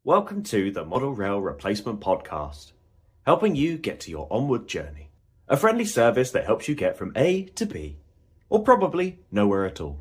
Welcome to the Model Rail Replacement Podcast, helping you get to your onward journey. A friendly service that helps you get from A to B, or probably nowhere at all.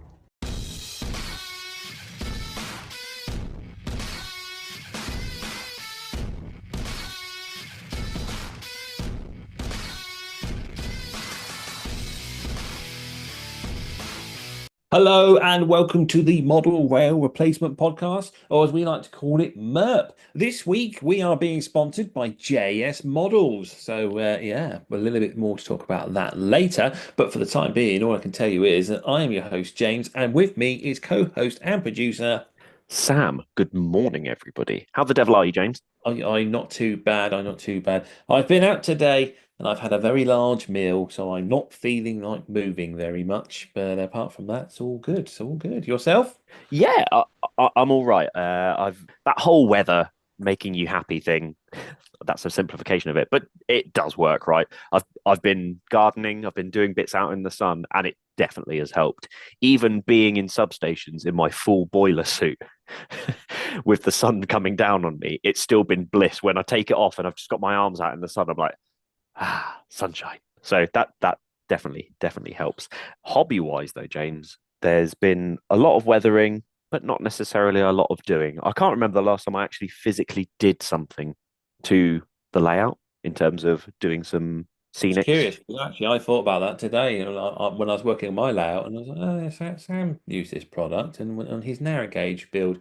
Hello and welcome to the Model Rail Replacement Podcast, or as we like to call it, MERP. This week we are being sponsored by JS Models. So, a little bit more to talk about that later. But for the time being, all I can tell you is that I am your host, James, and with me is co host and producer. Sam, good morning, everybody. How the devil are you, James? I'm not too bad. I'm not too bad. I've been out today and I've had a very large meal, so I'm not feeling like moving very much. But apart from that, it's all good. It's all good. Yourself? Yeah, I'm all right. I've that whole weather making you happy thing. That's a simplification of it, but it does work, right? I've been gardening, I've been doing bits out in the sun, and it definitely has helped. Even being in substations in my full boiler suit with the sun coming down on me, it's still been bliss. When I take it off and I've just got my arms out in the sun, I'm like, sunshine. So that definitely helps. Hobby wise though, James, there's been a lot of weathering, but not necessarily a lot of doing. I can't remember the last time I actually physically did something to the layout in terms of doing some It's scenics. curious. Actually, I thought about that today, when I was working on my layout, and I was like, "Oh, Sam used this product, and on his narrow gauge build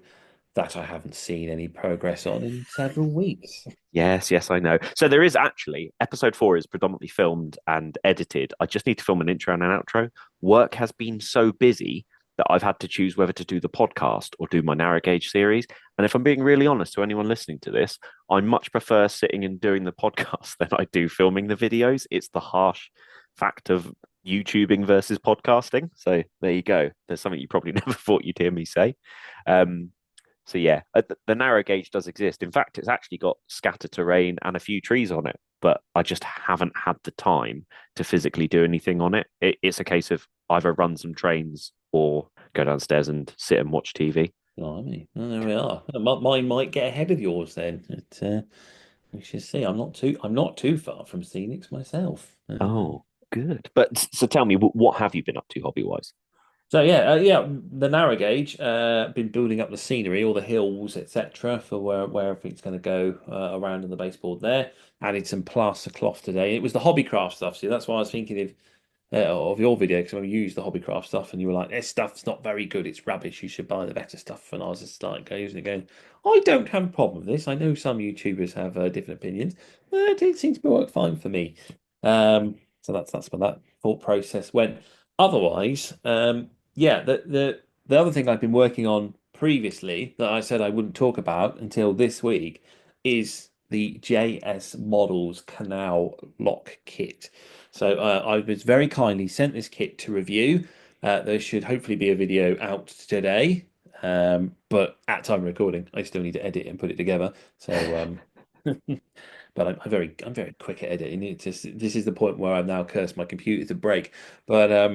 that I haven't seen any progress on in several weeks." Yes, I know. So there is actually episode 4 is predominantly filmed and edited. I just need to film an intro and an outro. Work has been so busy that I've had to choose whether to do the podcast or do my narrow gauge series. And if I'm being really honest to anyone listening to this, I much prefer sitting and doing the podcast than I do filming the videos. It's the harsh fact of YouTubing versus podcasting. So there you go. There's something you probably never thought you'd hear me say. Um, so yeah, the narrow gauge does exist. In fact, it's actually got scatter terrain and a few trees on it, but I just haven't had the time to physically do anything on it. It's a case of either run some trains or go downstairs and sit and watch TV. Blimey. Well, there we are. Mine might get ahead of yours then. We shall see. I'm not too far from scenics myself. Oh, good. But so tell me, what have you been up to hobby wise? The narrow gauge. Been building up the scenery, all the hills, etc., for where everything's going to go around on the baseboard there. Added some plaster cloth today. It was the hobbycraft stuff. See, that's why I was thinking of your video because when we used the hobbycraft stuff, and you were like, "This stuff's not very good. It's rubbish. You should buy the better stuff." And I was just like using it, going, "I don't have a problem with this. I know some YouTubers have different opinions, but it seems to work fine for me." So that's where that thought process went. Otherwise, the other thing I've been working on previously that I said I wouldn't talk about until this week is the JS Models Canal Lock Kit. So I was very kindly sent this kit to review. There should hopefully be a video out today, but at time of recording, I still need to edit and put it together. So, but I'm very quick at editing. This is the point where I've now cursed my computer to break. But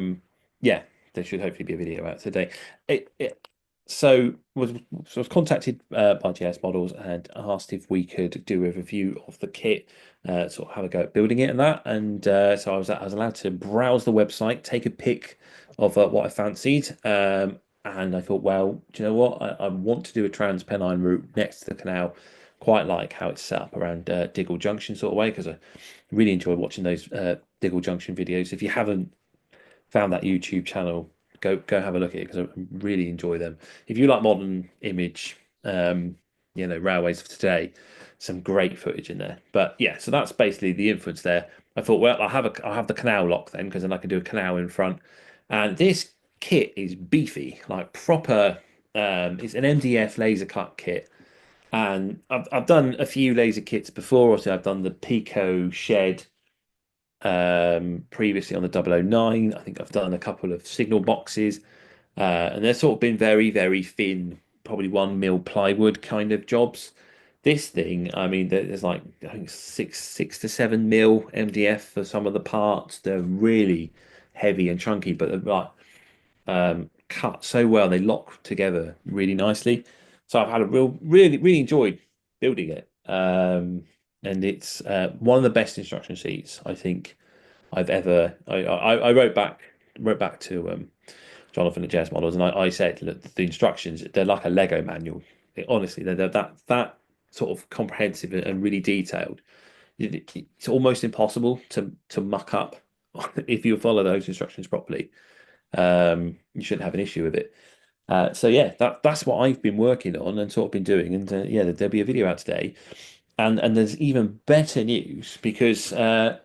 yeah, there should hopefully be a video out today. It, it so I was contacted by JS Models and asked if we could do a review of the kit, sort of have a go at building it and that. And so I was allowed to browse the website, take a pic of what I fancied. And I thought, well, do you know what? I want to do a Trans-Pennine route next to the canal. Quite like how it's set up around Diggle Junction sort of way because I really enjoy watching those Diggle Junction videos. If you haven't found that YouTube channel, go have a look at it because I really enjoy them. If you like modern image, railways of today, some great footage in there. But yeah, so that's basically the influence there. I thought, well, I'll have the canal lock then because then I can do a canal in front. And this kit is beefy, like proper. It's an MDF laser cut kit, and I've done a few laser kits before. Also, I've done the Pico Shed previously on the 009. I think I've done a couple of signal boxes, and they've sort of been very, very thin, probably 1 mil plywood kind of jobs. This thing, I mean, there's like I think six to 7 mil MDF for some of the parts. They're really heavy and chunky, but they're like cut so well. They lock together really nicely. So I've had a really enjoyed building it. And it's one of the best instruction sheets I think I've ever. I wrote back to Jonathan at JS Models, and I said, look, the instructions, they're like a Lego manual. Honestly, they're that sort of comprehensive and really detailed. It's almost impossible to muck up if you follow those instructions properly. You shouldn't have an issue with it. So yeah, that's what I've been working on and sort of been doing. And yeah, there'll be a video out today. And there's even better news because our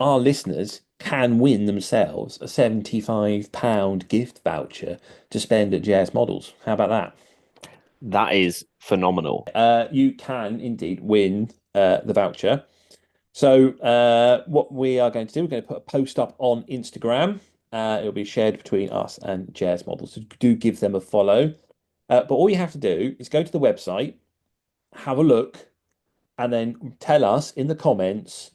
listeners can win themselves a £75 gift voucher to spend at JS Models. How about that? That is phenomenal. You can indeed win the voucher. So what we are going to do, we're going to put a post up on Instagram. It'll be shared between us and JS Models. So do give them a follow. But all you have to do is go to the website, have a look, and then tell us in the comments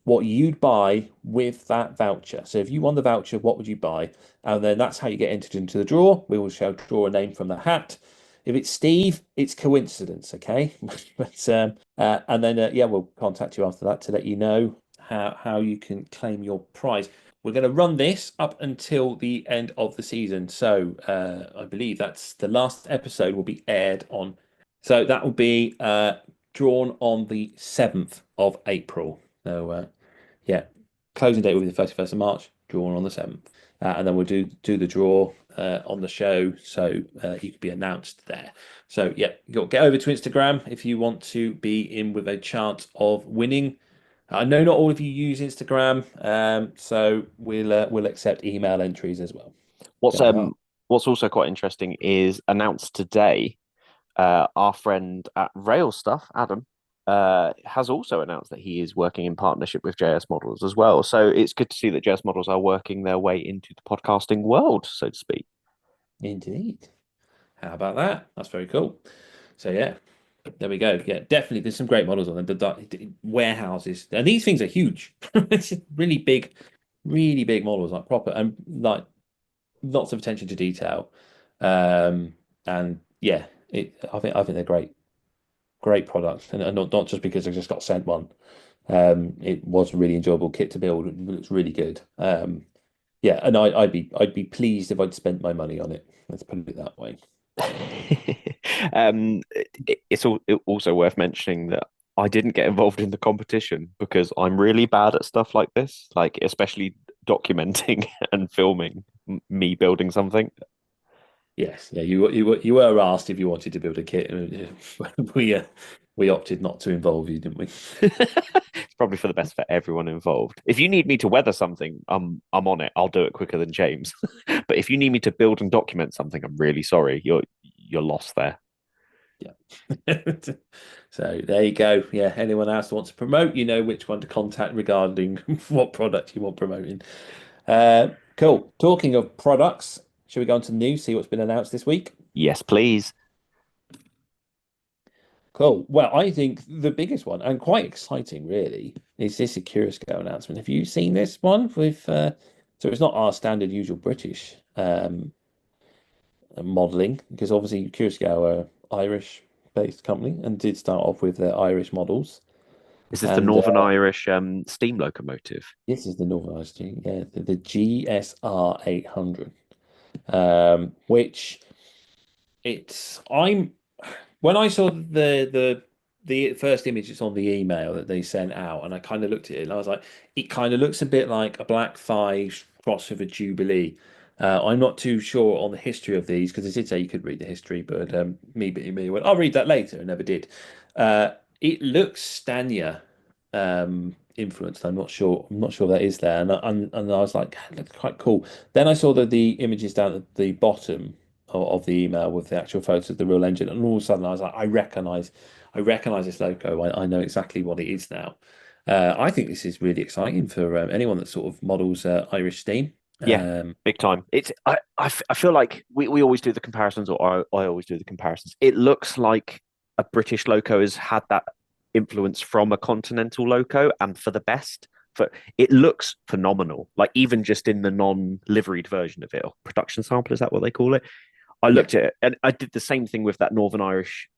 what you'd buy with that voucher. So if you won the voucher, what would you buy? And then that's how you get entered into the draw. We will draw a name from the hat. If it's Steve, it's coincidence, okay? But and then yeah, we'll contact you after that to let you know how you can claim your prize. We're going to run this up until the end of the season. So I believe that's the last episode will be aired on. So that will be drawn on the 7th of April. So yeah, closing date will be the 31st of March, drawn on the 7th. And then we'll do the draw on the show, so you could be announced there. So yeah, get over to Instagram if you want to be in with a chance of winning. I know not all of you use Instagram, so we'll accept email entries as well. What's also quite interesting is announced today. Our friend at Rail Stuff, Adam, has also announced that he is working in partnership with JS Models as well. So it's good to see that JS Models are working their way into the podcasting world, so to speak. Indeed. How about that? That's very cool. So yeah, there we go. Yeah, definitely. There's some great models on them. The warehouses, and these things are huge. It's really big models, like proper and like lots of attention to detail. And yeah, I think they're great products, and not just because I just got sent one. It was a really enjoyable kit to build. It looks really good. Yeah, and I'd be pleased if I'd spent my money on it. Let's put it that way. It's also worth mentioning that I didn't get involved in the competition because I'm really bad at stuff like this, like especially documenting and filming me building something. Yes, yeah, you were asked if you wanted to build a kit, and we opted not to involve you, didn't we? It's probably for the best for everyone involved. If you need me to weather something, I'm on it. I'll do it quicker than James. But if you need me to build and document something, I'm really sorry. You're lost there. Yeah. So there you go. Yeah, anyone else that wants to promote, you know which one to contact regarding what product you want promoting. Cool. Talking of products, should we go on to the news, see what's been announced this week? Yes, please. Cool. Well, I think the biggest one, and quite exciting really, is this Curiosco announcement. Have you seen this one with so it's not our standard usual British modeling, because obviously Curiosco are Irish-based company and did start off with their Irish models. Is this the Northern Irish steam locomotive? This is the Northern Irish steam, yeah, the GSR 800, which when I saw the first images on the email that they sent out, and I kind of looked at it, and I was like, it kind of looks a bit like a Black 5 cross with a Jubilee. I'm not too sure on the history of these because they did say you could read the history, but me went, I'll read that later, and never did. It looks Stania influenced. I'm not sure that is there, and I was like, that looks quite cool. Then I saw the images down at the bottom of the email with the actual photos of the real engine, and all of a sudden I was like, I recognize this logo. I know exactly what it is now. I think this is really exciting for anyone that sort of models Irish steam. Yeah, big time. I feel like we always do the comparisons, or I always do the comparisons. It looks like a British loco has had that influence from a continental loco, and for the best. It looks phenomenal. Like even just in the non-liveried version of it, or production sample, is that what they call it? I looked at it, and I did the same thing with that Northern Irish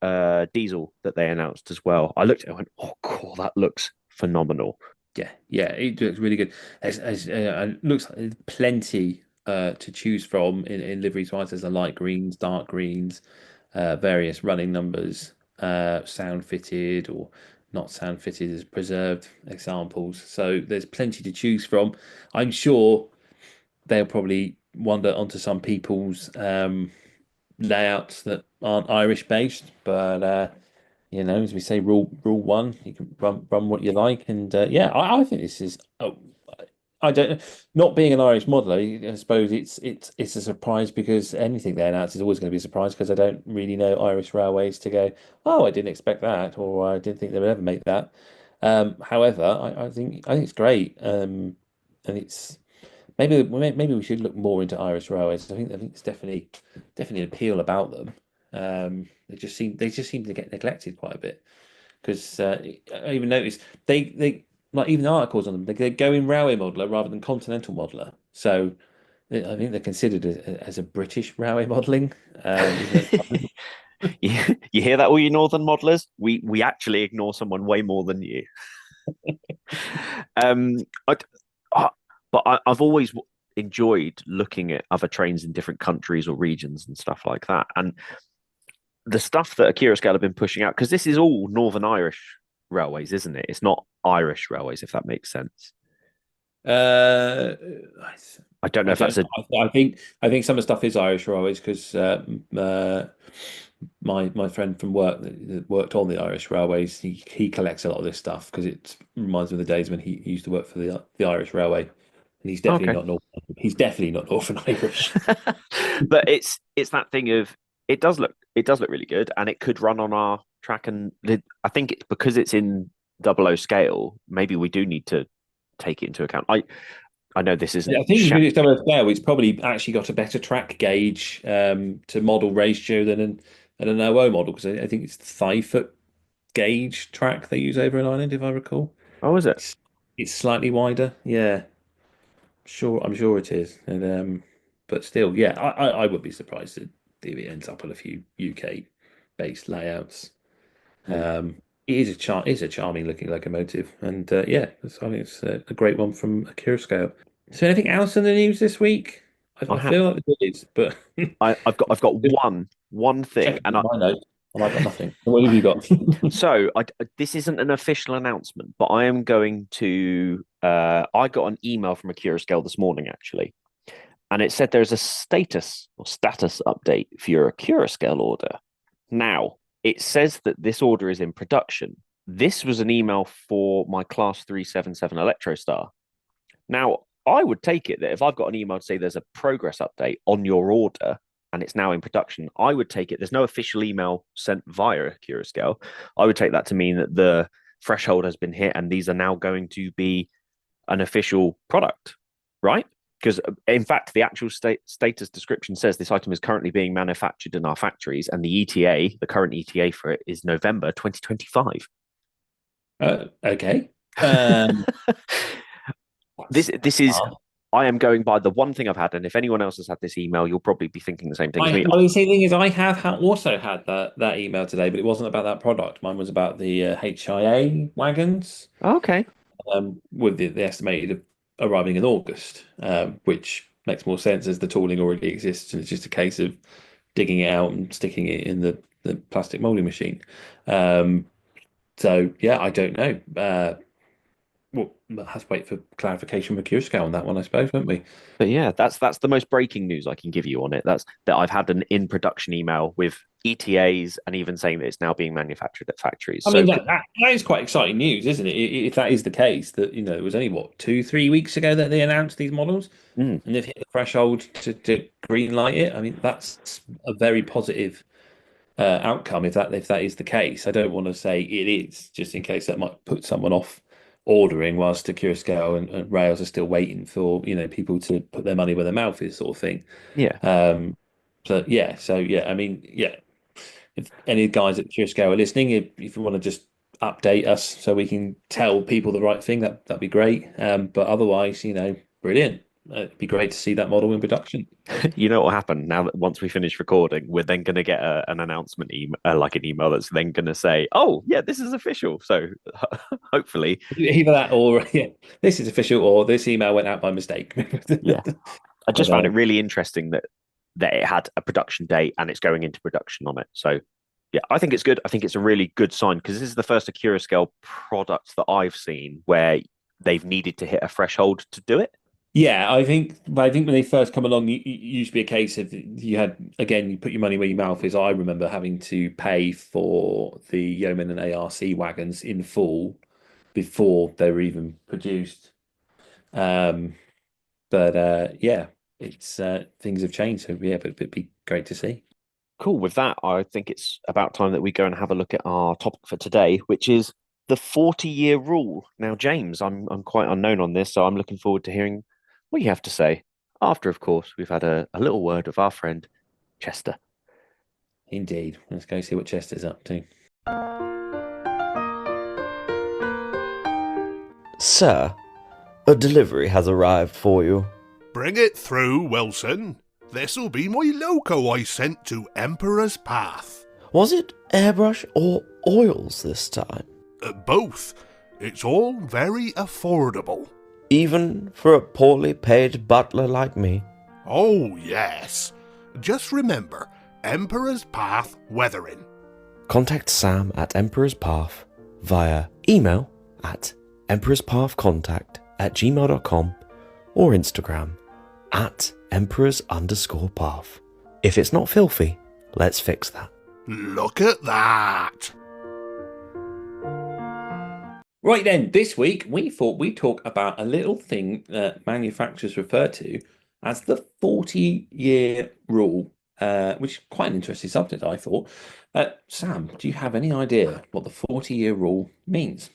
diesel that they announced as well. I looked at it and went, "Oh, cool, that looks phenomenal." Yeah, it looks really good. It looks like there's plenty to choose from in liveries wise. There's the light greens, dark greens, various running numbers, sound fitted or not sound fitted as preserved examples. So there's plenty to choose from. I'm sure they'll probably wander onto some people's layouts that aren't Irish based, but as we say, rule one, you can run what you like, and yeah, I think this is. Oh, I don't. Not being an Irish modeler, I suppose it's a surprise because anything they announce is always going to be a surprise because I don't really know Irish railways to go. Oh, I didn't expect that, or I didn't think they would ever make that. However, I think it's great, and it's maybe we should look more into Irish railways. I think it's definitely an appeal about them. They just seem to get neglected quite a bit because I even noticed they like even the articles on them they go in railway modeler rather than continental modeler. So I think they're considered as a British railway modeling. You hear that, all you Northern modelers? We actually ignore someone way more than you. Um, I, I've always enjoyed looking at other trains in different countries or regions and stuff like that. And the stuff that Accurascale have been pushing out, because this is all Northern Irish railways, isn't it? It's not Irish railways, if that makes sense. uh, I don't know I if that's don't. a. I think some of the stuff is Irish railways because my friend from work that worked on the Irish railways, he collects a lot of this stuff because it reminds him of the days when he used to work for the Irish Railway, and Okay. He's definitely not Northern Irish. But it's that thing of it does look really good, and it could run on our track. And I think because it's in double O scale, maybe we do need to take it into account. I know this isn't I think because it's double scale, it's probably actually got a better track gauge to model ratio than an OO model because I think it's the 5 foot gauge track they use over in Ireland, if I recall. Oh, is it? It's slightly wider. Yeah, I'm sure it is. And but still, yeah, I would be surprised if it ends up on a few UK based layouts. Mm. It is a charming looking locomotive, and yeah, I think it's a great one from Akira Scale. So, anything else in the news this week? I I have feel like there is, but I've got just one thing, checking and my notes, and I've got nothing. What have you got? this isn't an official announcement, but I am going to. I got an email from Accurascale this morning actually, and it said there's a status update for your Accurascale order. Now, it says that this order is in production. This was an email for my Class 377 Electrostar. Now, I would take it that if I've got an email to say there's a progress update on your order and it's now in production, I would take it. There's no official email sent via Accurascale. I would take that to mean that the threshold has been hit and these are now going to be an official product, right? Because in fact, the actual status description says this item is currently being manufactured in our factories, and the ETA, the current ETA for it, is November 2025. Okay. This is. I am going by the one thing I've had, and if anyone else has had this email, you'll probably be thinking the same thing as me. The same thing is I have also had that email today, but it wasn't about that product. Mine was about the HIA wagons, Okay. with the estimated arriving in August, which makes more sense as the tooling already exists, and it's just a case of digging it out and sticking it in the plastic molding machine. So yeah, I don't know. We'll have to wait for clarification with Curaçao on that one, I suppose, won't we? But yeah, that's the most breaking news I can give you on it. That's that I've had an in production email with ETAs and even saying that it's now being manufactured at factories. I So mean, that is quite exciting news, isn't it? If that is the case, that it was only what 2-3 weeks ago that they announced these models, mm, and they've hit the threshold to green light it. I mean, that's a very positive outcome if that is the case. I don't want to say it is, just in case that might put someone off ordering whilst the Curaçao and Rails are still waiting for people to put their money where their mouth is, sort of thing. yeah, So yeah, I mean, yeah. If any guys at Curaçao are listening, if you want to just update us so we can tell people the right thing, that'd be great. But otherwise, brilliant. it'd be great to see that model in production. You know what will happen now that once we finish recording, we're then going to get an announcement email, like an email that's then going to say, "Oh, yeah, this is official." So hopefully, Either that, or yeah, this is official, or this email went out by mistake. yeah. I just But, found it really interesting that it had a production date and it's going into production on it. So yeah, I think it's good. I think it's a really good sign because this is the first Akira scale product that I've seen where they've needed to hit a threshold to do it. yeah, I think when they first come along, it used to be a case of you had again you put your money where your mouth is. I remember having to pay for the Yeoman and ARC wagons in full before they were even produced. Um, but yeah, it's things have changed. So yeah, but it'd be great to see. Cool. With that, I think it's about time that we go and have a look at our topic for today, which is the 40-year rule. Now, James, I'm quite unknown on this, so I'm looking forward to hearing what you have to say. After, of course, we've had a little word with our friend Chester. Indeed. Let's go see what Chester's up to. Sir, a delivery has arrived for you. Bring it through, Wilson. This'll be my loco I sent to Emperor's Path. Was it airbrush or oils this time? Both. It's all very affordable. Even for a poorly paid butler like me? Oh, yes. Just remember, Emperor's Path Weathering. Contact Sam at Emperor's Path via email at emperorspathcontact@gmail.com or Instagram at emperors_path. If it's not filthy, let's fix that. Look at that. Right then, this week we thought we'd talk about a little thing that manufacturers refer to as the 40-year rule, which is quite an interesting subject, I thought. Sam, do you have any idea what the 40-year rule means?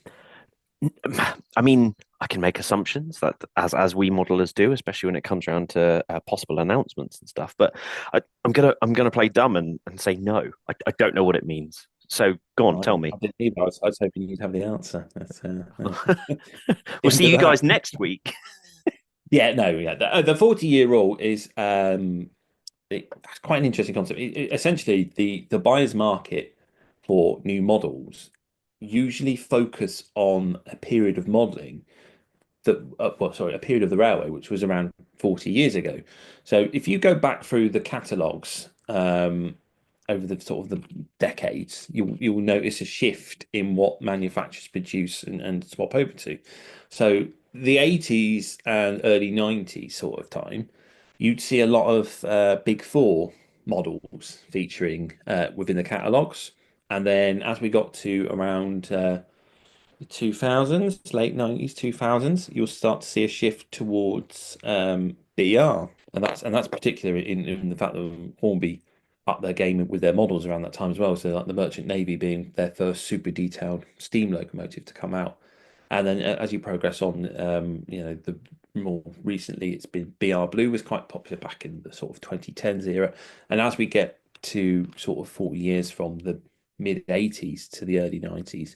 I mean, I can make assumptions that as we modelers do, especially when it comes around to possible announcements and stuff. But I'm gonna play dumb and say no. I don't know what it means. So go on, tell me. I didn't either. I was hoping you'd have the answer. We'll see you that. guys next week. Yeah, no, yeah. The 40-year rule is it's quite an interesting concept. Essentially, the buyer's market for new models usually focus on a period of modeling that, a period of the railway, which was around 40 years ago. So if you go back through the catalogues over the sort of the decades, you'll notice a shift in what manufacturers produce and swap over to. So the 80s and early 90s sort of time, you'd see a lot of Big Four models featuring within the catalogues. And then as we got to around the 2000s, late 90s, 2000s, you'll start to see a shift towards BR. And that's particular in the fact that Hornby up their game with their models around that time as well. So like the Merchant Navy being their first super detailed steam locomotive to come out. And then as you progress on, the more recently it's been BR Blue was quite popular back in the sort of 2010s era. And as we get to sort of 40 years from the mid 80s to the early 90s,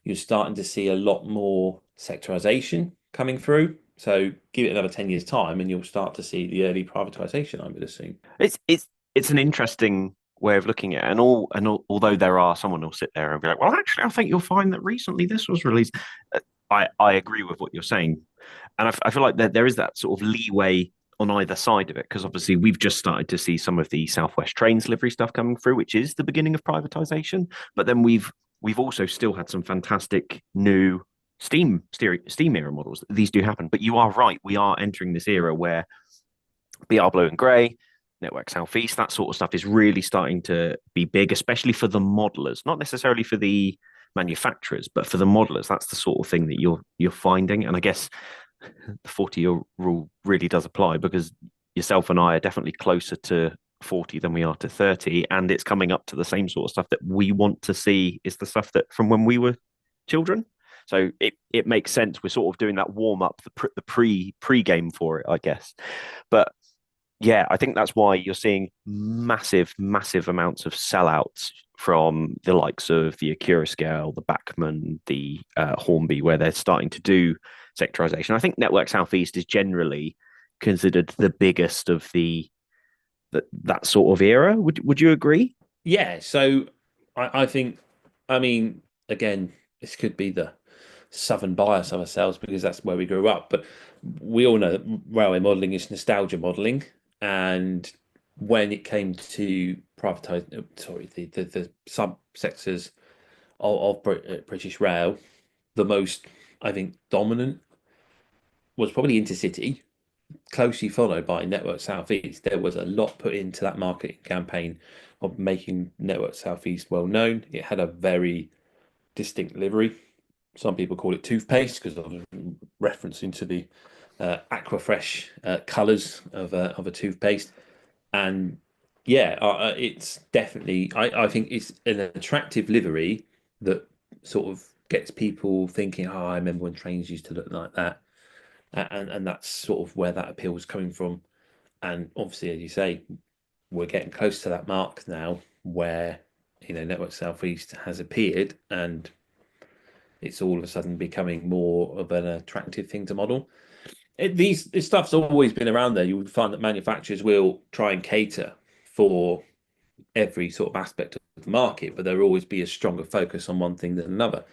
you're starting to see a lot more sectorization coming through. So give it another 10 years time and you'll start to see the early privatization, I would assume. It's an interesting way of looking at it. And although there are someone will sit there and be like, well, actually, I think you'll find that recently this was released. I agree with what you're saying. And I feel like there is that sort of leeway on either side of it, because obviously we've just started to see some of the Southwest Trains livery stuff coming through, which is the beginning of privatization. But then we've also still had some fantastic new steam era models. These do happen. But you are right. We are entering this era where BR Blue and Grey, Network Southeast, that sort of stuff is really starting to be big, especially for the modelers, not necessarily for the manufacturers, but for the modelers. That's the sort of thing that you're finding. And I guess the 40-year rule really does apply, because yourself and I are definitely closer to 40 than we are to 30, and it's coming up to the same sort of stuff that we want to see is the stuff that from when we were children. So it makes sense. We're sort of doing that warm up, the pre game for it, I guess. But yeah, I think that's why you're seeing massive amounts of sellouts from the likes of the Akira Scale, the Bachmann, the Hornby, where they're starting to do sectorization. I think Network Southeast is generally considered the biggest of that sort of era. Would you agree? Yeah, so I think, I mean, again, this could be the southern bias of ourselves because that's where we grew up, but we all know that railway modelling is nostalgia modelling, and when it came to privatize, sorry, the subsectors of British Rail, the most, I think, dominant was probably Intercity, closely followed by Network Southeast. There was a lot put into that marketing campaign of making Network Southeast well known. It had a very distinct livery. Some people call it toothpaste because of referencing to the Aquafresh colours of a toothpaste. And yeah, it's definitely, I think it's an attractive livery that sort of gets people thinking, oh, I remember when trains used to look like that. And that's sort of where that appeal is coming from. And obviously, as you say, we're getting close to that mark now where, Network Southeast has appeared and it's all of a sudden becoming more of an attractive thing to model. This stuff's always been around there. You would find that manufacturers will try and cater for every sort of aspect of the market, but there will always be a stronger focus on one thing than another.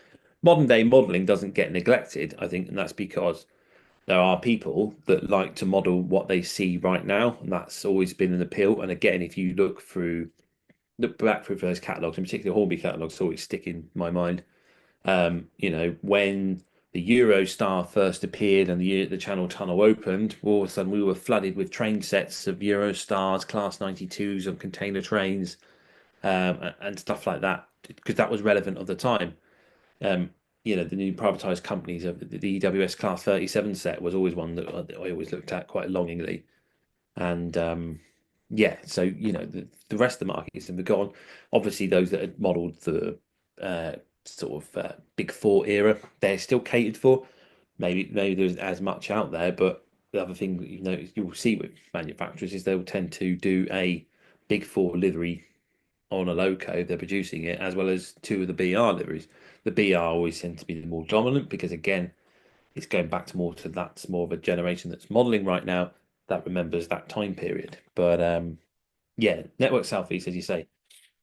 Modern day modeling doesn't get neglected, I think, and that's because there are people that like to model what they see right now, and that's always been an appeal. And again, if you look back through those catalogs, in particular Hornby catalogs, always stick in my mind. When the Eurostar first appeared and the Channel Tunnel opened, all of a sudden we were flooded with train sets of Eurostars, Class 92s on container trains, and stuff like that, because that was relevant at the time. The new privatized companies of the EWS Class 37 set was always one that I always looked at quite longingly. And so the rest of the markets have gone. Obviously, those that had modelled the sort of Big Four era, they're still catered for. Maybe there's as much out there, but the other thing that you will see with manufacturers is they will tend to do a Big Four livery on a loco if they're producing it, as well as two of the BR liveries. The BR always tend to be the more dominant because, again, it's going back to that's more of a generation that's modelling right now that remembers that time period. But Network Southeast, as you say,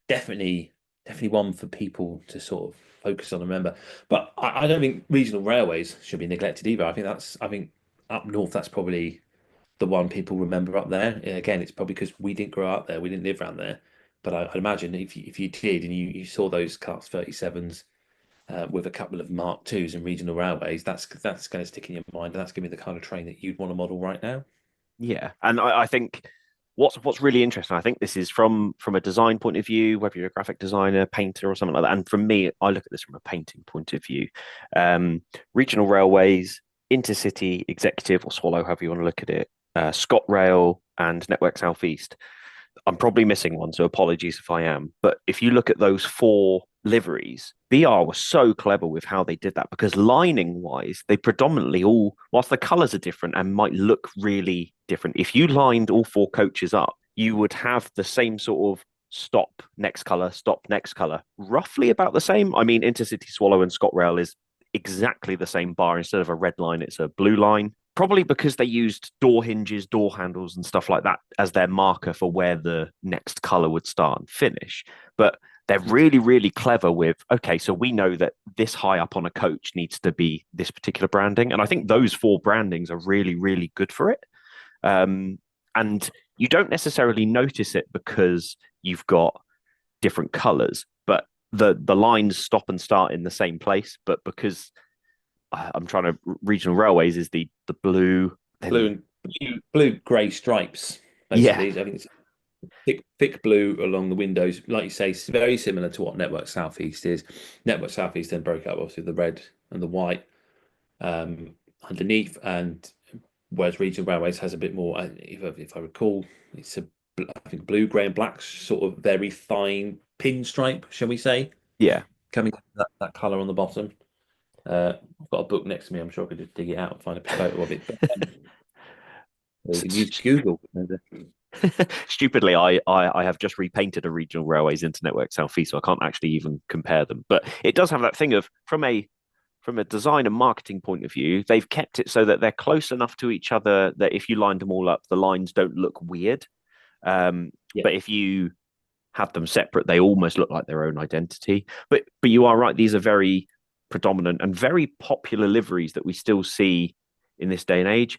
definitely one for people to sort of focus on and remember. But I don't think regional railways should be neglected either. I think up north that's probably the one people remember up there. Again, it's probably because we didn't grow up there, we didn't live around there. But I'd imagine if you did and you saw those Class 37s with a couple of Mark IIs and regional railways, that's going to stick in your mind, and that's going to be the kind of train that you'd want to model right now. Yeah, and I think what's really interesting, I think this is from a design point of view, whether you're a graphic designer, painter, or something like that. And from me, I look at this from a painting point of view. Regional railways, Intercity, Executive, or Swallow, however you want to look at it, ScotRail, and Network Southeast. I'm probably missing one, so apologies if I am. But if you look at those four liveries, BR was so clever with how they did that, because lining wise, they predominantly all, whilst the colours are different and might look really different, if you lined all four coaches up, you would have the same sort of stop next colour, roughly about the same. I mean, Intercity, Swallow, and ScotRail is exactly the same bar. Instead of a red line, it's a blue line. Probably because they used door hinges, door handles, and stuff like that as their marker for where the next colour would start and finish. But they're really, really clever with, okay, so we know that this high up on a coach needs to be this particular branding. And I think those four brandings are really, really good for it. And you don't necessarily notice it because you've got different colours, but the lines stop and start in the same place. But because I'm trying to, regional railways is the blue and blue grey stripes, basically. Yeah. I think it's thick blue along the windows, like you say, very similar to what Network Southeast is. Network Southeast then broke up obviously the red and the white underneath, and whereas regional railways has a bit more, if I recall, it's I think blue, grey, and black, sort of very fine pinstripe, shall we say? Yeah, coming that colour on the bottom. I've got a book next to me. I'm sure I could just dig it out and find a photo of it. But, use Google. Stupidly, I have just repainted a regional railways into Network Southeast, so I can't actually even compare them. But it does have that thing of from a from a design and marketing point of view, they've kept it so that they're close enough to each other that if you lined them all up, the lines don't look weird. But if you had them separate, they almost look like their own identity. But you are right; these are very predominant and very popular liveries that we still see in this day and age.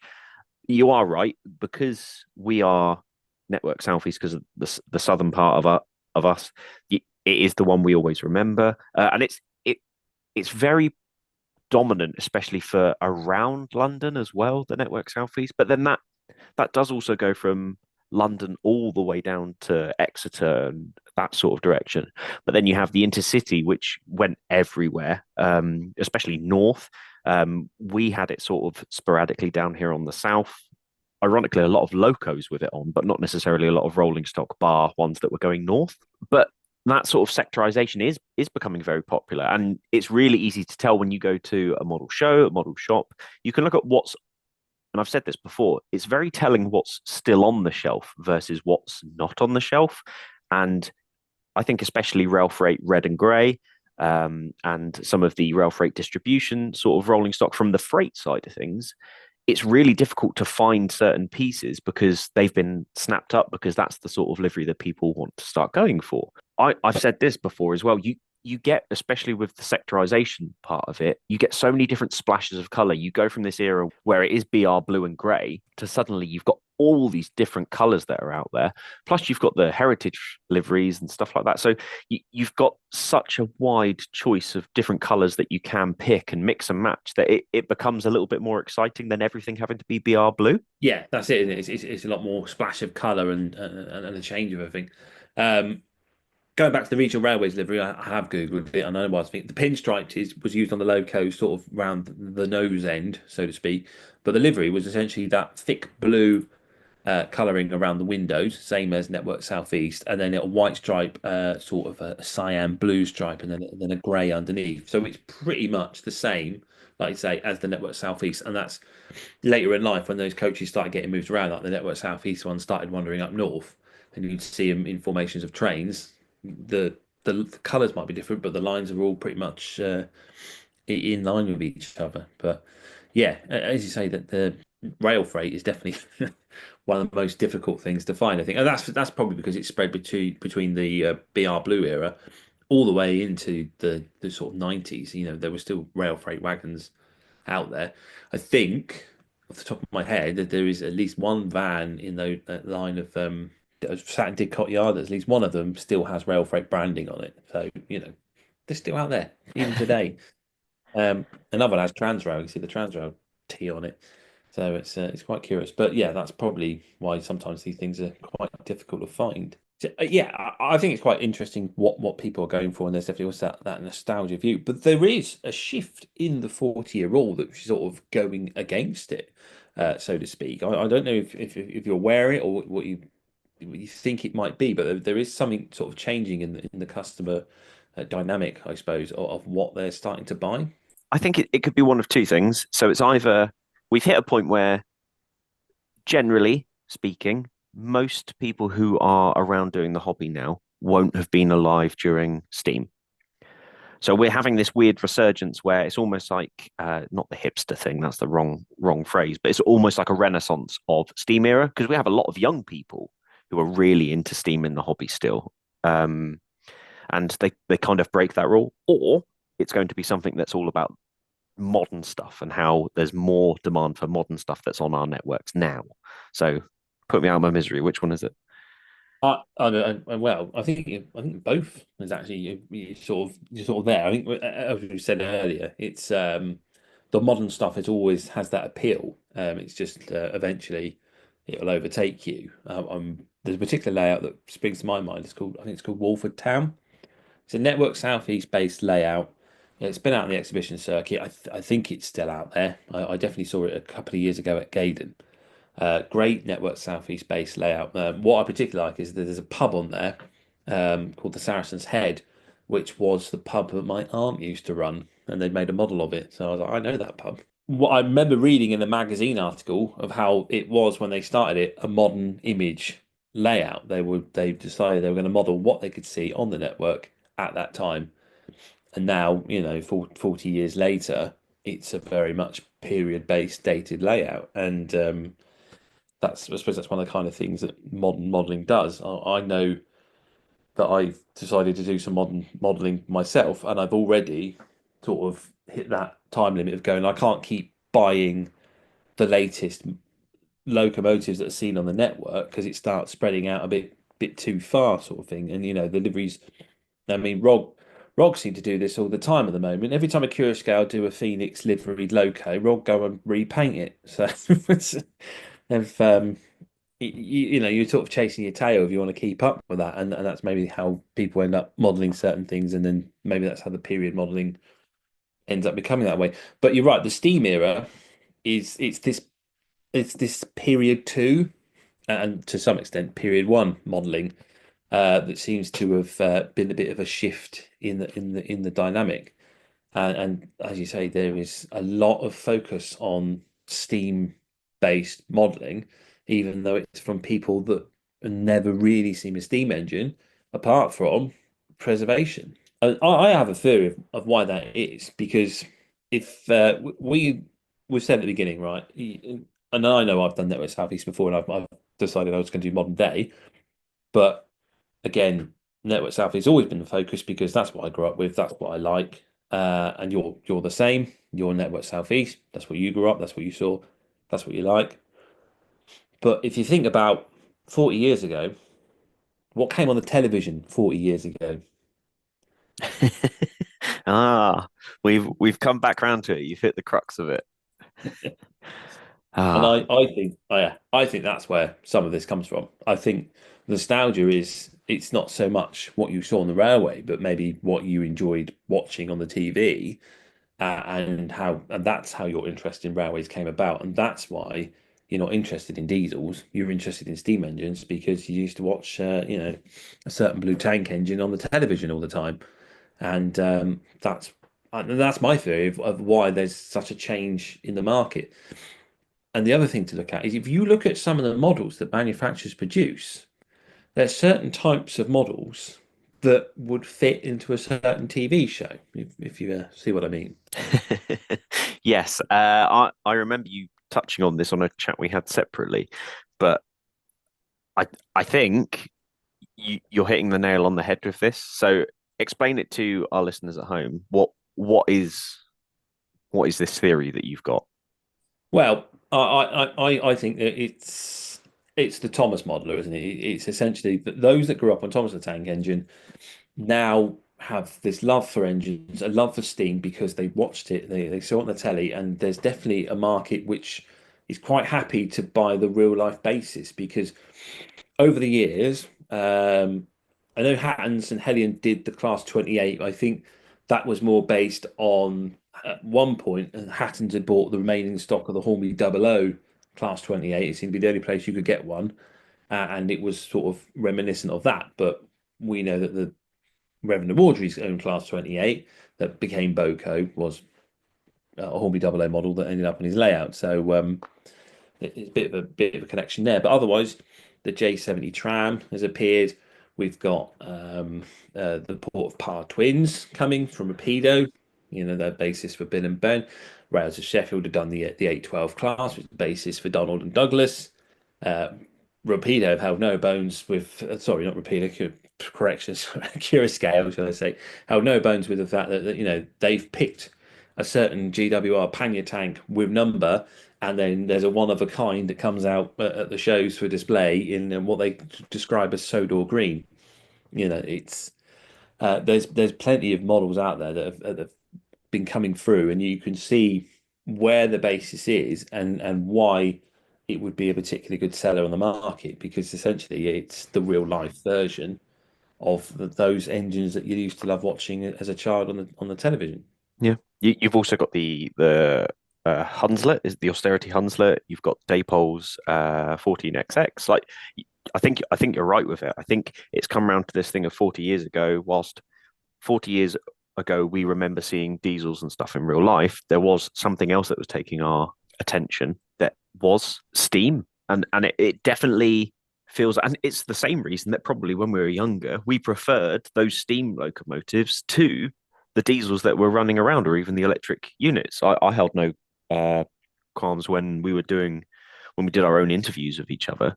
You are right, because we are Network Southeast, because of the southern part of us. It is the one we always remember, and it's very dominant, especially for around London as well, the Network Southeast. But then that does also go from London all the way down to Exeter and that sort of direction. But then you have the intercity, which went everywhere, especially north. We had it sort of sporadically down here on the south. Ironically, a lot of locos with it on, but not necessarily a lot of rolling stock bar ones that were going north. But that sort of sectorization is becoming very popular, and it's really easy to tell when you go to a model show, a model shop. You can look at what's, and I've said this before, it's very telling what's still on the shelf versus what's not on the shelf. And I think especially Rail Freight Red and Grey, and some of the Rail Freight distribution sort of rolling stock from the freight side of things, it's really difficult to find certain pieces because they've been snapped up, because that's the sort of livery that people want to start going for. I've said this before as well. You get, especially with the sectorization part of it, you get so many different splashes of color. You go from this era where it is BR blue and gray to suddenly you've got all these different colors that are out there. Plus you've got the heritage liveries and stuff like that. So you've got such a wide choice of different colors that you can pick and mix and match that it becomes a little bit more exciting than everything having to be BR blue. Yeah, that's it. It's a lot more splash of color and a change of everything. Going back to the regional railways livery, I have Googled it. I know what I think. The pinstriped was used on the loco sort of round the nose end, so to speak. But the livery was essentially that thick blue colouring around the windows, same as Network Southeast, and then a white stripe, sort of a cyan blue stripe, and then a grey underneath. So it's pretty much the same, like I say, as the Network Southeast. And that's later in life when those coaches started getting moved around, like the Network Southeast one started wandering up north, and you'd see them in formations of trains. The colours might be different, but the lines are all pretty much in line with each other. But yeah, as you say, that the rail freight is definitely one of the most difficult things to find, I think, and that's probably because it's spread between the BR Blue era all the way into the sort of 90s. You know, there were still rail freight wagons out there. I think, off the top of my head, that there is at least one van in that line of sat in Didcot Yard. At least one of them still has rail freight branding on it. So, you know, they're still out there even today. Another one has Transrail. You see the Transrail T on it. So it's quite curious. But yeah, that's probably why sometimes these things are quite difficult to find. So, yeah, I think it's quite interesting what people are going for, and there's definitely also that nostalgia view. But there is a shift in the 40-year rule that's sort of going against it, so to speak. I don't know if you're aware of it or what you think it might be, but there is something sort of changing in the customer dynamic, I suppose, of what they're starting to buy. I think it could be one of two things. So it's either we've hit a point where, generally speaking, most people who are around doing the hobby now won't have been alive during Steam. So we're having this weird resurgence where it's almost like, not the hipster thing, that's the wrong phrase, but it's almost like a renaissance of Steam era, because we have a lot of young people who are really into Steam in the hobby still. And they kind of break that rule. Or it's going to be something that's all about modern stuff and how there's more demand for modern stuff that's on our networks now. So put me out of my misery. Which one is it? Well, I think both is actually you're sort of there. I think, as we said earlier, it's the modern stuff. It always has that appeal. It's just eventually it'll overtake you. There's a particular layout that springs to my mind. I think it's called Walford Town. It's a Network Southeast based layout. It's been out on the exhibition circuit. I think it's still out there. I definitely saw it a couple of years ago at Gaydon. Great Network Southeast based layout. What I particularly like is that there's a pub on there called the Saracen's Head, which was the pub that my aunt used to run, and they'd made a model of it. So I was like, I know that pub. What I remember reading in the magazine article of how it was when they started it, a modern image layout. They decided they were going to model what they could see on the network at that time. And now, 40 years later, it's a very much period-based, dated layout, and I suppose that's one of the kind of things that modern modelling does. I know that I've decided to do some modern modelling myself, and I've already sort of hit that time limit of going, I can't keep buying the latest locomotives that are seen on the network because it starts spreading out a bit too far, sort of thing. And the liveries. I mean, ROG seem to do this all the time at the moment. Every time a Curaçao do a Phoenix liveried loco, ROG go and repaint it. So they've you're sort of chasing your tail if you want to keep up with that, and that's maybe how people end up modeling certain things, and then maybe that's how the period modeling ends up becoming that way. But you're right, the Steam era it's this period two, and to some extent period one modeling that seems to have been a bit of a shift in the dynamic. And as you say, there is a lot of focus on Steam based modeling, even though it's from people that have never really seen a steam engine apart from preservation. And I have a theory of why that is, because if we said at the beginning, right, and I know I've done Network Southeast before, and I've decided I was going to do modern day, but again, Network Southeast has always been the focus because that's what I grew up with, that's what I like, and you're the same. You're Network Southeast. That's what you grew up. That's what you saw. That's what you like. But if you think about 40 years ago, what came on the television 40 years ago? We've come back round to it. You've hit the crux of it. And I think that's where some of this comes from. I think nostalgia is, it's not so much what you saw on the railway, but maybe what you enjoyed watching on the TV, and that's how your interest in railways came about, and that's why you're not interested in diesels. You're interested in steam engines because you used to watch, a certain blue tank engine on the television all the time, and that's my theory of why there's such a change in the market. And the other thing to look at is if you look at some of the models that manufacturers produce, there's certain types of models that would fit into a certain TV show, if you see what I mean. Yes, I remember you touching on this on a chat we had separately, but I think you're hitting the nail on the head with this. So explain it to our listeners at home. What is this theory that you've got? Well, I think that it's the Thomas modeler, isn't it? It's essentially that those that grew up on Thomas the Tank Engine now have this love for engines, a love for steam because they watched it, they saw it on the telly, and there's definitely a market which is quite happy to buy the real life basis because over the years, I know Hattons and Hellion did the Class 28. I think that was more based on at one point, Hattons had bought the remaining stock of the Hornby 00 Class 28. It seemed to be the only place you could get one, and it was sort of reminiscent of that. But we know that the Reverend Audrey's own Class 28 that became Boco was a Hornby 00 model that ended up in his layout. So it's a bit of a connection there. But otherwise, the J70 tram has appeared. We've got the Port of Par twins coming from Rapido. Their basis for Bill and Ben. Rails of Sheffield have done the 812 class, which is the basis for Donald and Douglas. Rapido have held no bones with, sorry, not Rapido, corrections, Curaçao, shall I say, held no bones with the fact that they've picked a certain GWR pannier tank with number, and then there's a one of a kind that comes out at the shows for display in what they describe as Sodor green. It's there's plenty of models out there that have been coming through, and you can see where the basis is and why it would be a particularly good seller on the market, because essentially it's the real life version of those engines that you used to love watching as a child on the television. Yeah, you've also got the Hunslet, is the Austerity Hunslet. You've got Daypole's 14XX. Like, I think you're right with it. I think it's come around to this thing of 40 years ago. Whilst 40 years ago we remember seeing diesels and stuff in real life, there was something else that was taking our attention, that was steam, and it definitely feels, and it's the same reason that probably when we were younger we preferred those steam locomotives to the diesels that were running around, or even the electric units. I held no qualms when we did our own interviews of each other.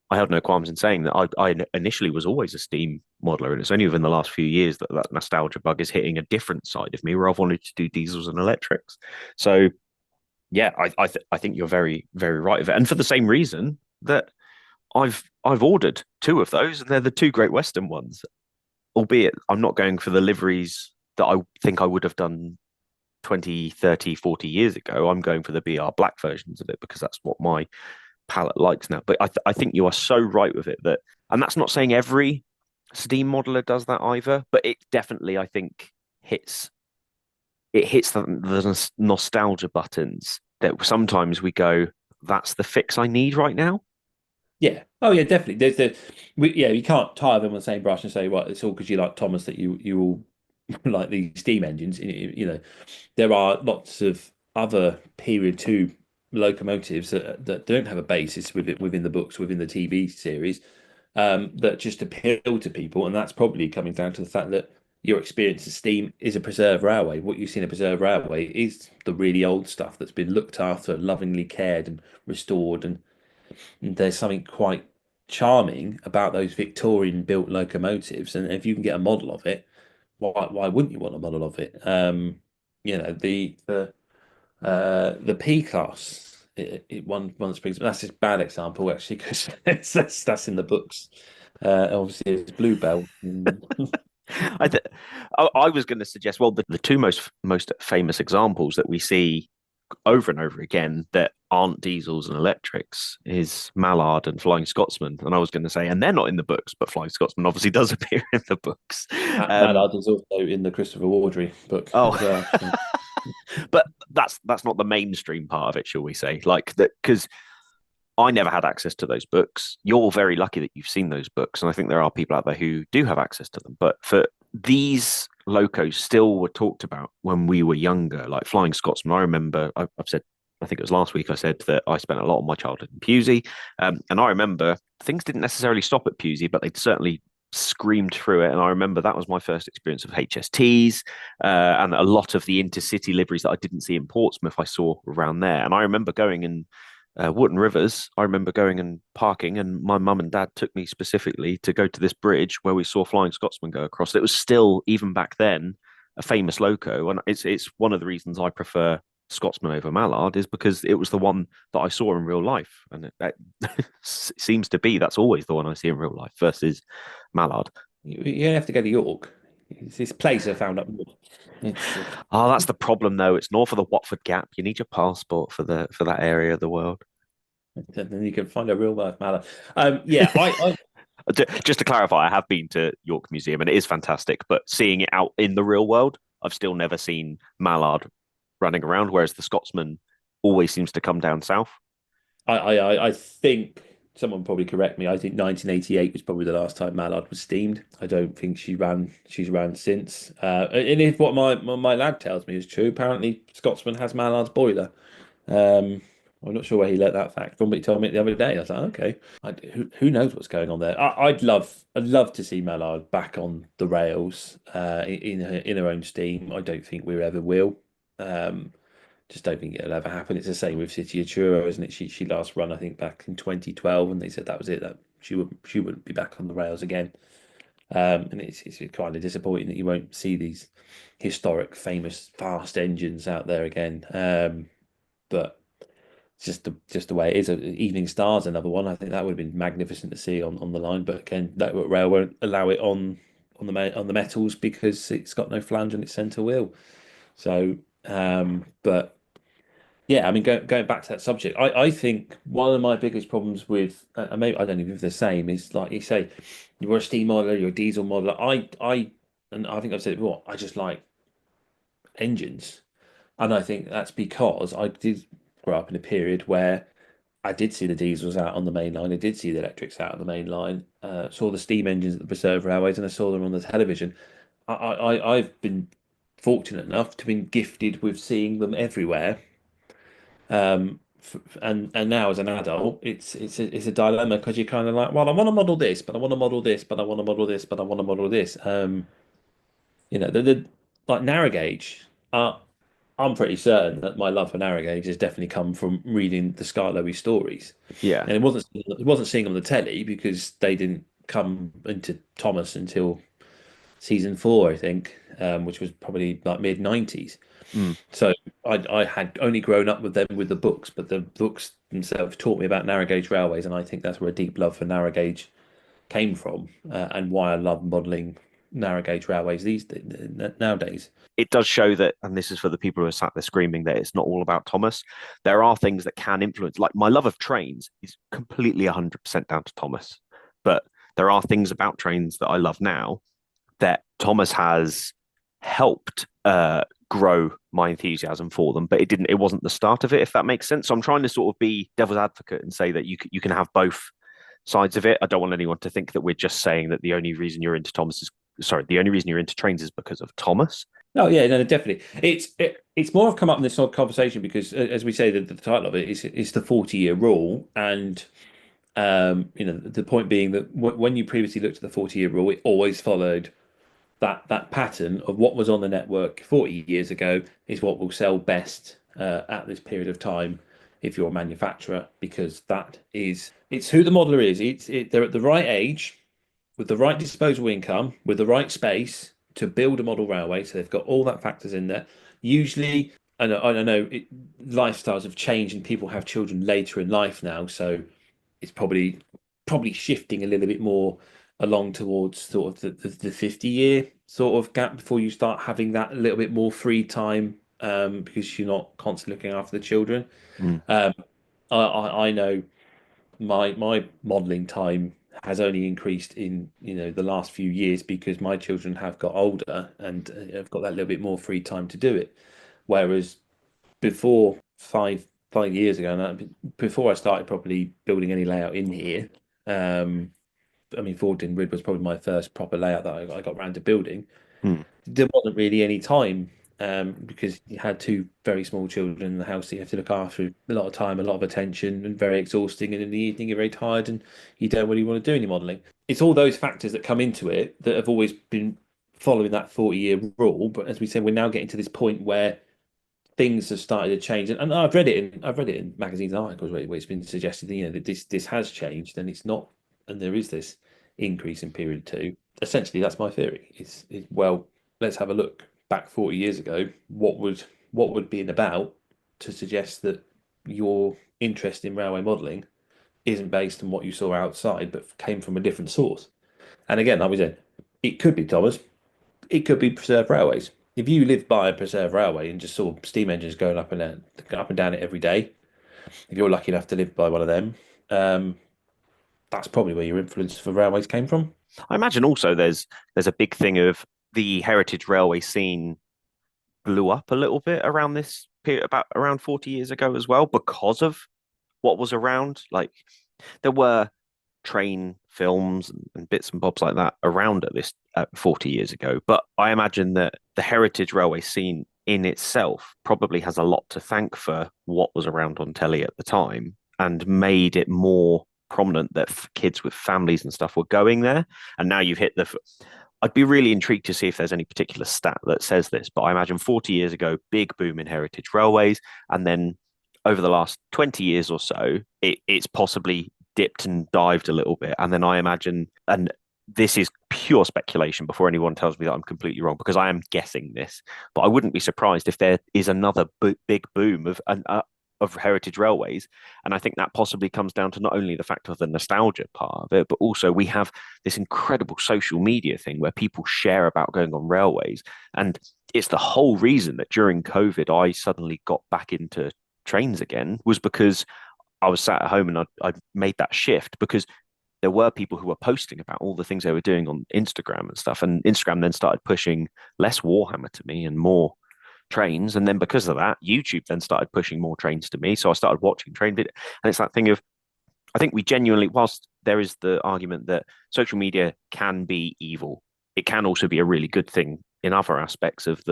I held no qualms in saying that I initially was always a steam modeler, and it's only within the last few years that that nostalgia bug is hitting a different side of me, where I've wanted to do diesels and electrics. So yeah, I think you're very very right of it, and for the same reason that I've ordered two of those, and they're the two Great Western ones. Albeit I'm not going for the liveries that I think I would have done 20, 30, 40 years ago. I'm going for the BR black versions of it because that's what my palette likes now. But I think you are so right with it that, and that's not saying every Steam modeler does that either, but it definitely, I think, hits the nostalgia buttons that sometimes we go, that's the fix I need right now. Yeah. Oh, yeah, definitely. Yeah, you can't tie them on the same brush and say, well, it's all because you like Thomas that you all like these steam engines. There are lots of other period two locomotives that don't have a basis within the books, within the TV series, that just appeal to people, and that's probably coming down to the fact that your experience of steam is a preserved railway. What you see in a preserved railway is the really old stuff that's been looked after, lovingly cared and restored, and there's something quite charming about those Victorian built locomotives. And if you can get a model of it, why wouldn't you want a model of it? The P class, one springs. That's a bad example actually, because that's in the books. Obviously, it's Bluebell. I, th- I was going to suggest, well, the two most famous examples that we see over and over again that aren't diesels and electrics is Mallard and Flying Scotsman. And I was going to say, and they're not in the books, but Flying Scotsman obviously does appear in the books. Mallard is also in the Christopher Wardry book. Oh, Well. but that's not the mainstream part of it, shall we say? Like that, because I never had access to those books. You're very lucky that you've seen those books, and I think there are people out there who do have access to them. But for these locos, still were talked about when we were younger, like Flying Scotsman. I remember I've said, I think it was last week, I said that I spent a lot of my childhood in Pewsey, and I remember things didn't necessarily stop at Pewsey, but they'd certainly screamed through it. And I remember that was my first experience of HSTs, and a lot of the intercity liveries that I didn't see in Portsmouth I saw around there. And I remember going in Wootton Rivers. I remember going and parking, and my mum and dad took me specifically to go to this bridge where we saw Flying Scotsman go across. It was still, even back then, a famous loco, and it's one of the reasons I prefer Scotsman over Mallard, is because it was the one that I saw in real life, and it seems to be that's always the one I see in real life versus Mallard. You have to go to York. It's this place I found up north. Oh, that's the problem, though. It's north of the Watford Gap. You need your passport for that area of the world. Then you can find a real life Mallard. Yeah, I Just to clarify, I have been to York Museum and it is fantastic, but seeing it out in the real world, I've still never seen Mallard running around, whereas the Scotsman always seems to come down south. I think someone probably correct me. I think 1988 was probably the last time Mallard was steamed. I don't think she's ran since. And if what my lad tells me is true, apparently Scotsman has Mallard's boiler. I'm not sure where he let that fact from, but he told me it the other day. I was like, okay, who knows what's going on there? I'd love to see Mallard back on the rails, in her own steam. I don't think we ever will. Just don't think it'll ever happen. It's the same with City of Truro, isn't it? She last run, I think, back in 2012, and they said that was it. That she wouldn't be back on the rails again. And it's kind of disappointing that you won't see these historic, famous, fast engines out there again. But it's just the way it is. Evening Star's another one. I think that would have been magnificent to see on the line, but again, that rail won't allow it on the metals because it's got no flange on its centre wheel. So, but yeah, I mean, going back to that subject, I think one of my biggest problems with, and maybe I don't even know if they're the same, is like you say, you're a steam modeler, you're a diesel modeler. And I think I've said it before, I just like engines. And I think that's because I did grow up in a period where I did see the diesels out on the main line. I did see the electrics out on the main line. Saw the steam engines at the preserve railways, and I saw them on the television. I've been fortunate enough to be gifted with seeing them everywhere. And now as an adult, it's a dilemma because you're kind of like, well, I want to model this, but I want to model this, but I want to model this, but I want to model this. The like narrow gauge, I'm pretty certain that my love for narrow gauge has definitely come from reading the Sky Lowy stories. Yeah. And it wasn't seeing on the telly because they didn't come into Thomas until season 4, I think, which was probably like mid 90s. Mm. So I had only grown up with them with the books, but the books themselves taught me about narrow gauge railways, and I think that's where a deep love for narrow gauge came from, and why I love modelling narrow gauge railways nowadays. It does show that, and this is for the people who are sat there screaming that it's not all about Thomas. There are things that can influence, like my love of trains is completely 100% down to Thomas. But there are things about trains that I love now that Thomas has helped grow my enthusiasm for them, but it wasn't the start of it, if that makes sense. So I'm trying to sort of be devil's advocate and say that you can have both sides of it. I don't want anyone to think that we're just saying that the only reason you're into trains is because of Thomas. Oh yeah, no, definitely. It's more of come up in this sort of conversation because, as we say, the title of it is the 40-year rule, and the point being that when you previously looked at the 40-year rule, it always followed that pattern of what was on the network 40 years ago is what will sell best at this period of time if you're a manufacturer, because it's who the modeler is. They're at the right age, with the right disposable income, with the right space to build a model railway. So they've got all that factors in there. Usually, I know lifestyles have changed and people have children later in life now, so it's probably shifting a little bit more along towards sort of the 50-year sort of gap before you start having that a little bit more free time, because you're not constantly looking after the children. I know my modeling time has only increased in the last few years because my children have got older and have got that little bit more free time to do it, whereas before 5 years ago, and before I started probably building any layout in here, I mean, Fording Rid was probably my first proper layout that I got around to building. There wasn't really any time, because you had two very small children in the house that you have to look after, a lot of time, a lot of attention, and very exhausting. And in the evening, you're very tired and you don't really want to do any modelling. It's all those factors that come into it that have always been following that 40-year rule. But as we said, we're now getting to this point where things have started to change, and I've read it in magazines and articles where it's been suggested that this has changed, and it's not, and there is this increase in period 2. Essentially, that's my theory. Is well, let's have a look back 40 years ago. What would be about to suggest that your interest in railway modelling isn't based on what you saw outside, but came from a different source? And again, like we said, it could be Thomas, it could be Preserve Railways. If you live by a Preserve Railway and just saw steam engines going up and down it every day, if you're lucky enough to live by one of them, that's probably where your influence for railways came from. I imagine also there's a big thing of the heritage railway scene blew up a little bit around this period, about around 40 years ago as well, because of what was around. Like there were train films and bits and bobs like that around at this 40 years ago. But I imagine that the heritage railway scene in itself probably has a lot to thank for what was around on telly at the time and made it more prominent that kids with families and stuff were going there. And now you've hit I'd be really intrigued to see if there's any particular stat that says this, but I imagine 40 years ago, big boom in heritage railways. And then over the last 20 years or so, it's possibly dipped and dived a little bit. And then I imagine, and this is pure speculation before anyone tells me that I'm completely wrong, because I am guessing this, but I wouldn't be surprised if there is another big boom of heritage railways. And I think that possibly comes down to not only the fact of the nostalgia part of it, but also we have this incredible social media thing where people share about going on railways. And it's the whole reason that during COVID, I suddenly got back into trains again, was because I was sat at home and I'd made that shift, because there were people who were posting about all the things they were doing on Instagram and stuff. And Instagram then started pushing less Warhammer to me and more trains. And then because of that, YouTube then started pushing more trains to me. So I started watching train videos. And it's that thing of, I think we genuinely, whilst there is the argument that social media can be evil, it can also be a really good thing in other aspects of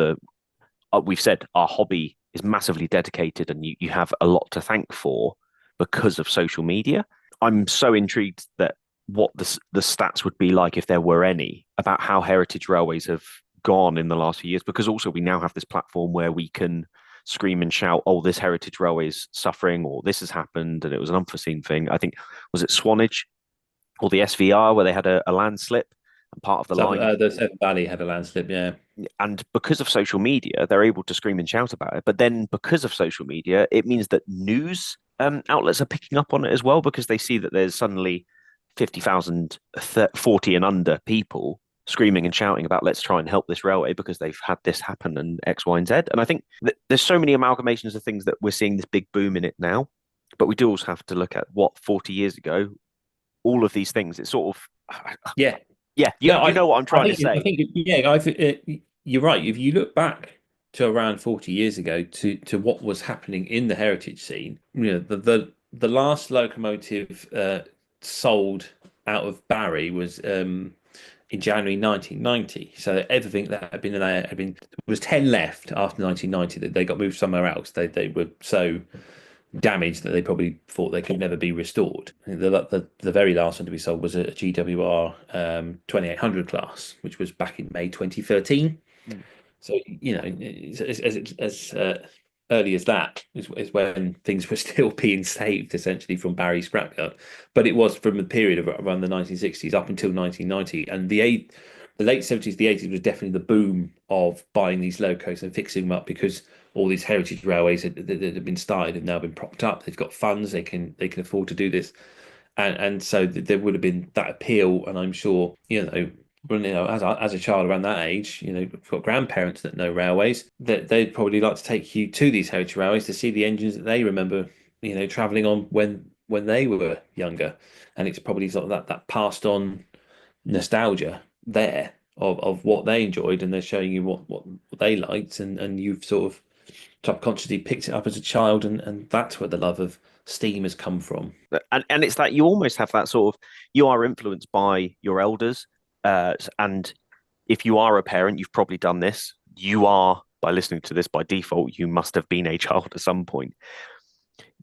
we've said our hobby is massively dedicated and you have a lot to thank for because of social media. I'm so intrigued that what the stats would be like, if there were any, about how heritage railways have gone in the last few years, because also we now have this platform where we can scream and shout, oh, this heritage railway is suffering, or this has happened and it was an unforeseen thing. I think, was it Swanage or the SVR where they had a landslip and part of the line? The Severn Valley had a landslip, yeah. And because of social media, they're able to scream and shout about it. But then because of social media, it means that news outlets are picking up on it as well, because they see that there's suddenly 50,000 40 and under people screaming and shouting about, let's try and help this railway because they've had this happen and X, Y, and Z. And I think that there's so many amalgamations of things that we're seeing this big boom in it now. But we do also have to look at what 40 years ago, all of these things, it's sort of... Yeah. Yeah, you know what I'm trying to say. I think, you're right. If you look back to around 40 years ago to what was happening in the heritage scene, the last locomotive sold out of Barry was in January 1990. So everything that had been there was 10 left after 1990 that they got moved somewhere else. They were so damaged that they probably thought they could never be restored. The very last one to be sold was a GWR 2800 class, which was back in May 2013. So as early as that is when things were still being saved essentially from Barry scrapyard. But it was from the period of around the 1960s up until 1990, and the late 70s, the 80s was definitely the boom of buying these locos and fixing them up, because all these heritage railways that have been started have now been propped up. They've got funds, they can afford to do this, and so there would have been that appeal. And I'm sure as a child around that age, you've got grandparents that know railways, that they'd probably like to take you to these heritage railways to see the engines that they remember traveling on when they were younger. And it's probably sort of that passed on nostalgia there of what they enjoyed, and they're showing you what they liked, and you've sort of subconsciously picked it up as a child, and that's where the love of steam has come from. And it's that you almost have that sort of, you are influenced by your elders, and if you are a parent, you've probably done this. You are, by listening to this by default, you must have been a child at some point.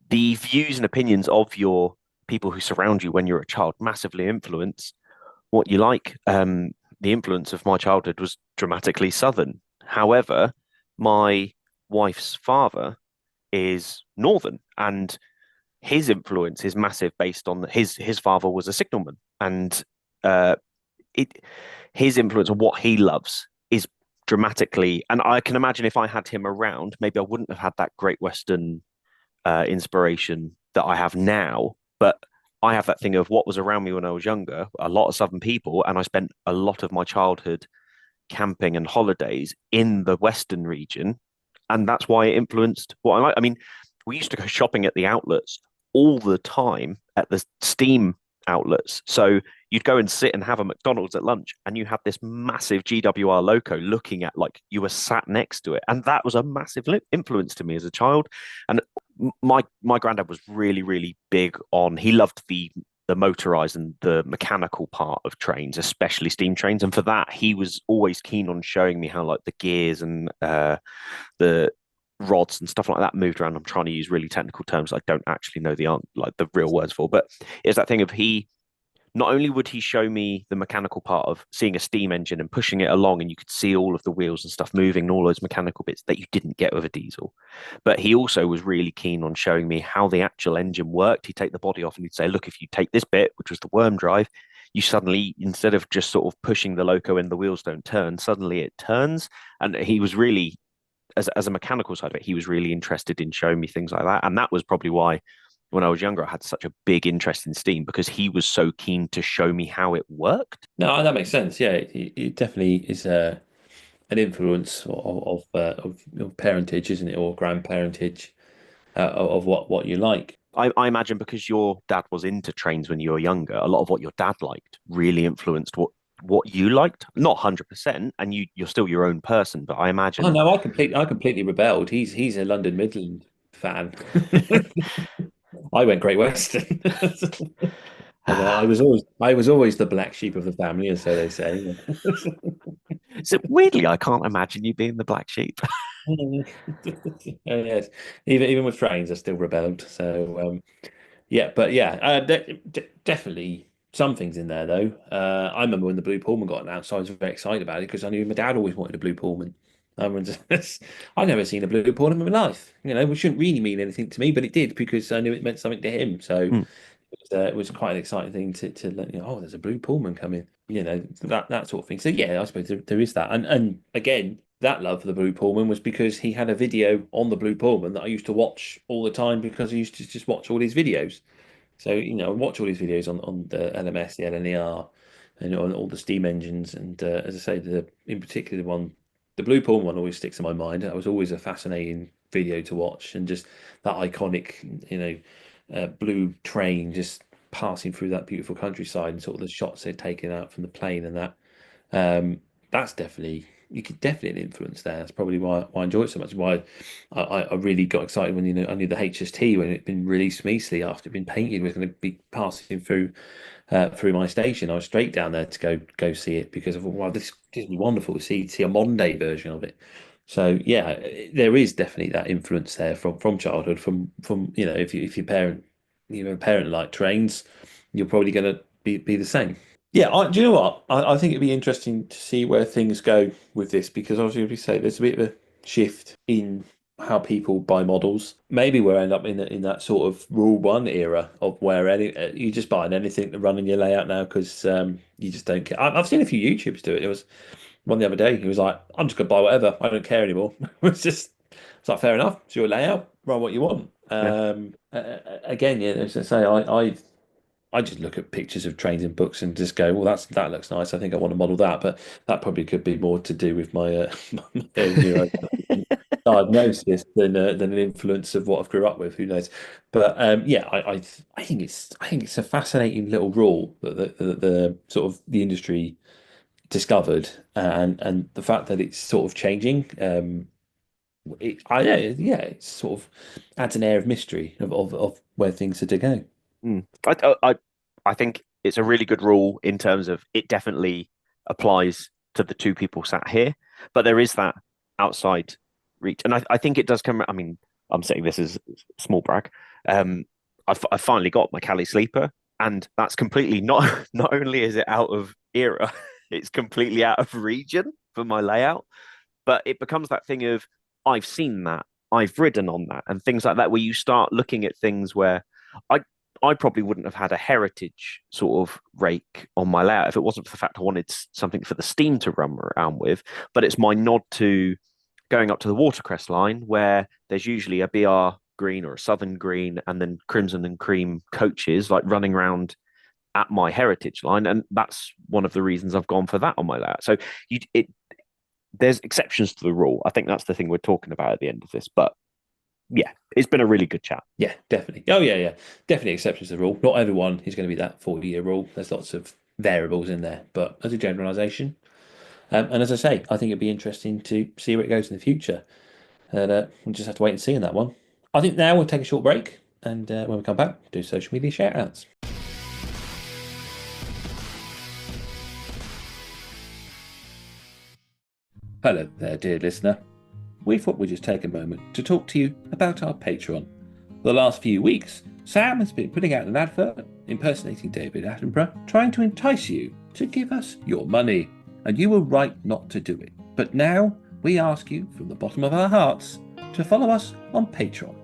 The views and opinions of your people who surround you when you're a child massively influence what you like. The influence of my childhood was dramatically Southern. However, my wife's father is Northern, and his influence is massive based on his father was a signalman, and his influence on what he loves is dramatically. And I can imagine if I had him around, maybe I wouldn't have had that Great Western inspiration that I have now, but I have that thing of what was around me when I was younger, a lot of Southern people, and I spent a lot of my childhood camping and holidays in the Western region, and that's why it influenced what I like. I mean, we used to go shopping at the outlets all the time, at the steam outlets. So you'd go and sit and have a McDonald's at lunch, and you had this massive GWR loco looking at, like, you were sat next to it, and that was a massive influence to me as a child. And my granddad was really, really big on, he loved the motorized and the mechanical part of trains, especially steam trains, and for that he was always keen on showing me how, like, the gears and the rods and stuff like that moved around. I'm trying to use really technical terms I don't actually know the real words for, but it's that thing of, he not only would he show me the mechanical part of seeing a steam engine and pushing it along, and you could see all of the wheels and stuff moving and all those mechanical bits that you didn't get with a diesel, but he also was really keen on showing me how the actual engine worked. He'd take the body off and he'd say, look, if you take this bit, which was the worm drive, you suddenly, instead of just sort of pushing the loco and the wheels don't turn, suddenly it turns. And he was really, as a mechanical side of it, he was really interested in showing me things like that. And that was probably why when I was younger, I had such a big interest in steam, because he was so keen to show me how it worked. No, that makes sense. Yeah, it definitely is an influence of parentage, isn't it, or grandparentage, of what you like. I imagine because your dad was into trains when you were younger, a lot of what your dad liked really influenced what you liked. Not 100%, and you're still your own person, but I imagine. Oh no, I completely rebelled. He's a London Midland fan. I went Great Western. I was always the black sheep of the family, and so they say. So weirdly, I can't imagine you being the black sheep. Yes, even with trains, I still rebelled. So definitely some things in there though. I remember when the Blue Pullman got announced, I was very excited about it because I knew my dad always wanted a Blue Pullman. I'd never seen a Blue Pullman in my life, which shouldn't really mean anything to me, but it did because I knew it meant something to him. So Mm. it was quite an exciting thing to let oh, there's a Blue Pullman coming, that sort of thing. So yeah, I suppose there is that, and again, that love for the Blue Pullman was because he had a video on the Blue Pullman that I used to watch all the time because I used to just watch all his videos. So watch all these videos on the LMS, the LNER, and on all the steam engines. And as I say, in particular the Blue Pullman one always sticks in my mind. That was always a fascinating video to watch, and just that iconic, blue train just passing through that beautiful countryside, and sort of the shots they'd taken out from the plane and that. That's definitely, you could definitely influence there. That's probably why I enjoy it so much. Why I really got excited when I knew the HST, when it'd been released from Eastleigh after it'd been painted, was going to be passing through my station. I was straight down there to go see it because I thought, wow, this would be wonderful to see a modern day version of it. So yeah, there is definitely that influence there from childhood, from if your parent, a parent like trains, you're probably going to be the same. Yeah, do you know what? I think it'd be interesting to see where things go with this because obviously, as we say, there's a bit of a shift in how people buy models. Maybe we'll end up in that sort of Rule One era of where you just buying anything to run in your layout now because you just don't care. I've seen a few YouTubers do it. It was one the other day. He was like, "I'm just gonna buy whatever. I don't care anymore." It's like fair enough. It's your layout. Run what you want. Again, yeah, as I say, I just look at pictures of trains in books and just go, well, that looks nice. I think I want to model that, but that probably could be more to do with my my own diagnosis than an influence of what I've grew up with. Who knows? But yeah, I think it's a fascinating little rule that the sort of the industry discovered, and the fact that it's sort of changing. It sort of adds an air of mystery of where things are to go. I think it's a really good rule in terms of it definitely applies to the two people sat here, but there is that outside reach, and I think it does come. I mean, I'm saying this as small brag. I finally got my Cali sleeper, and that's completely not only is it out of era, it's completely out of region for my layout, but it becomes that thing of I've seen that, I've ridden on that, and things like that, where you start looking at things where I probably wouldn't have had a heritage sort of rake on my layout if it wasn't for the fact I wanted something for the steam to run around with. But it's my nod to going up to the Watercress line where there's usually a BR green or a Southern green and then crimson and cream coaches like running around at my heritage line. And that's one of the reasons I've gone for that on my layout. So there's exceptions to the rule. I think that's the thing we're talking about at the end of this. But yeah, it's been a really good chat. Yeah, definitely. Oh, yeah. Definitely exceptions to the rule. Not everyone is going to be that 40-year rule. There's lots of variables in there. But as a generalisation, and as I say, I think it'd be interesting to see where it goes in the future. And we'll just have to wait and see on that one. I think now we'll take a short break. And when we come back, do social media shout-outs. Hello there, dear listener. We thought we'd just take a moment to talk to you about our Patreon. For the last few weeks, Sam has been putting out an advert impersonating David Attenborough, trying to entice you to give us your money. And you were right not to do it. But now we ask you from the bottom of our hearts to follow us on Patreon.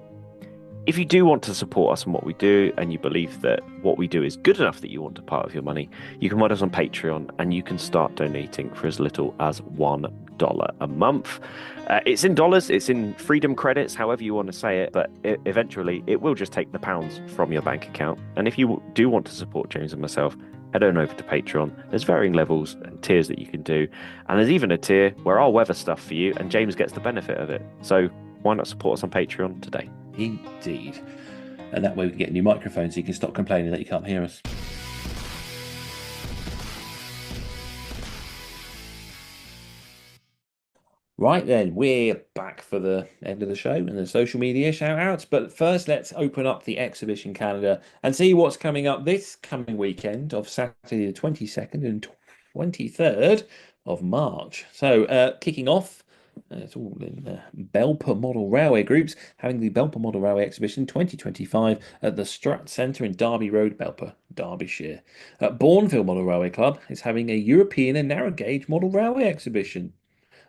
If you do want to support us in what we do and you believe that what we do is good enough that you want a part of your money, you can find us on Patreon and you can start donating for as little as $1 a month. It's in dollars, it's in freedom credits, however you want to say it, but eventually it will just take the pounds from your bank account. And if you do want to support James and myself, head on over to Patreon. There's varying levels and tiers that you can do. And there's even a tier where I'll weather stuff for you and James gets the benefit of it. So why not support us on Patreon today? Indeed. And that way we can get new microphones so you can stop complaining that you can't hear us. Right then, we're back for the end of the show and the social media shout outs. But first, let's open up the exhibition calendar and see what's coming up this coming weekend of Saturday the 22nd and 23rd of March. So, kicking off It's all in Belper Model Railway Groups, having the Belper Model Railway Exhibition 2025 at the Strutt Centre in Derby Road, Belper, Derbyshire. Bourneville Model Railway Club is having a European and narrow gauge model railway exhibition.